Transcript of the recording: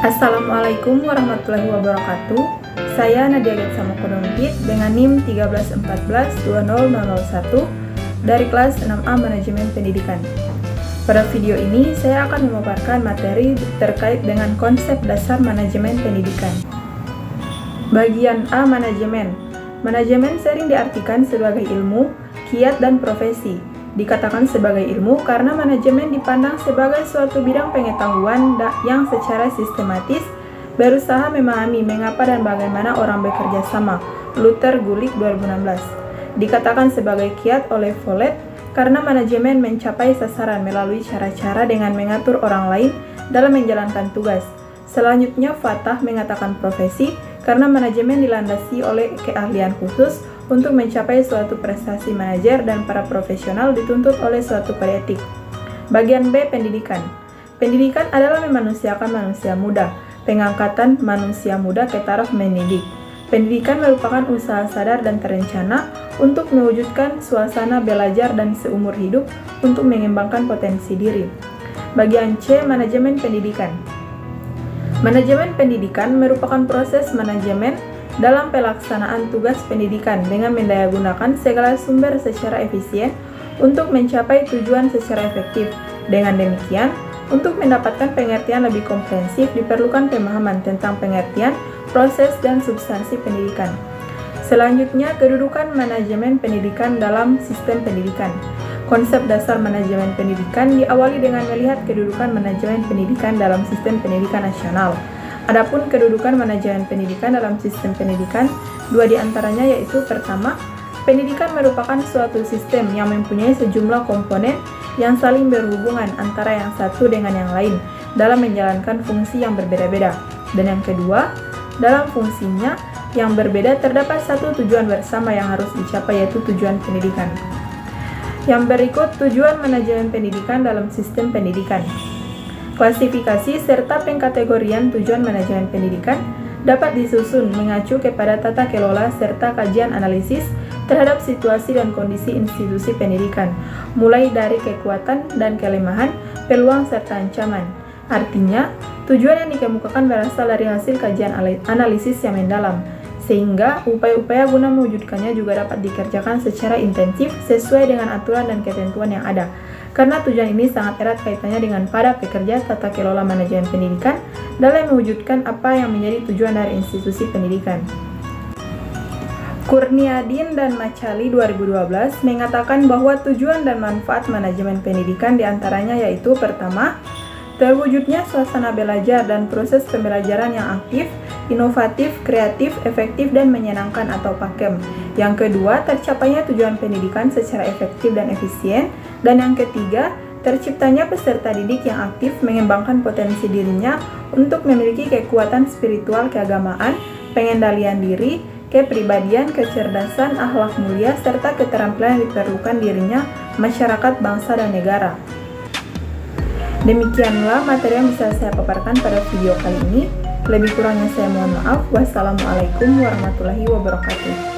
Assalamualaikum warahmatullahi wabarakatuh. Saya Nadia Getsamokodompit dengan NIM 1314-20001 dari kelas 6A Manajemen Pendidikan. Pada video ini, saya akan memaparkan materi terkait dengan konsep dasar manajemen pendidikan. Bagian A. Manajemen. Manajemen sering diartikan sebagai ilmu, kiat, dan profesi. Dikatakan sebagai ilmu karena manajemen dipandang sebagai suatu bidang pengetahuan yang secara sistematis berusaha memahami mengapa dan bagaimana orang bekerja sama. Luther Gulick 2016. Dikatakan sebagai kiat oleh Follett karena manajemen mencapai sasaran melalui cara-cara dengan mengatur orang lain dalam menjalankan tugas. Selanjutnya Fatah mengatakan profesi karena manajemen dilandasi oleh keahlian khusus untuk mencapai suatu prestasi manajer dan para profesional dituntut oleh suatu kode etik. Bagian B. Pendidikan. Pendidikan adalah memanusiakan manusia muda, pengangkatan manusia muda ke taraf mendidik. Pendidikan merupakan usaha sadar dan terencana untuk mewujudkan suasana belajar dan seumur hidup untuk mengembangkan potensi diri. Bagian C. Manajemen pendidikan. Manajemen pendidikan merupakan proses manajemen dalam pelaksanaan tugas pendidikan dengan mendayagunakan segala sumber secara efisien untuk mencapai tujuan secara efektif. Dengan demikian, untuk mendapatkan pengertian lebih komprehensif diperlukan pemahaman tentang pengertian, proses, dan substansi pendidikan. Selanjutnya, kedudukan manajemen pendidikan dalam sistem pendidikan. Konsep dasar manajemen pendidikan diawali dengan melihat kedudukan manajemen pendidikan dalam sistem pendidikan nasional. Adapun kedudukan manajemen pendidikan dalam sistem pendidikan, dua diantaranya yaitu pertama, pendidikan merupakan suatu sistem yang mempunyai sejumlah komponen yang saling berhubungan antara yang satu dengan yang lain dalam menjalankan fungsi yang berbeda-beda. Dan yang kedua, dalam fungsinya yang berbeda terdapat satu tujuan bersama yang harus dicapai yaitu tujuan pendidikan. Yang berikut tujuan manajemen pendidikan dalam sistem pendidikan. Klasifikasi serta pengkategorian tujuan manajemen pendidikan dapat disusun mengacu kepada tata kelola serta kajian analisis terhadap situasi dan kondisi institusi pendidikan, mulai dari kekuatan dan kelemahan, peluang serta ancaman. Artinya, tujuan yang dikemukakan berasal dari hasil kajian analisis yang mendalam, sehingga upaya-upaya guna mewujudkannya juga dapat dikerjakan secara intensif sesuai dengan aturan dan ketentuan yang ada. Karena tujuan ini sangat erat kaitannya dengan para pekerja tata kelola manajemen pendidikan dalam mewujudkan apa yang menjadi tujuan dari institusi pendidikan. Kurniadin dan Macali 2012 mengatakan bahwa tujuan dan manfaat manajemen pendidikan diantaranya yaitu pertama, terwujudnya suasana belajar dan proses pembelajaran yang aktif, inovatif, kreatif, efektif, dan menyenangkan atau pakem. Yang kedua, tercapainya tujuan pendidikan secara efektif dan efisien. Dan yang ketiga, terciptanya peserta didik yang aktif mengembangkan potensi dirinya untuk memiliki kekuatan spiritual keagamaan, pengendalian diri, kepribadian, kecerdasan, akhlak mulia, serta keterampilan yang diperlukan dirinya, masyarakat, bangsa, dan negara. Demikianlah materi yang bisa saya paparkan pada video kali ini. Lebih kurangnya saya mohon maaf. Wassalamualaikum warahmatullahi wabarakatuh.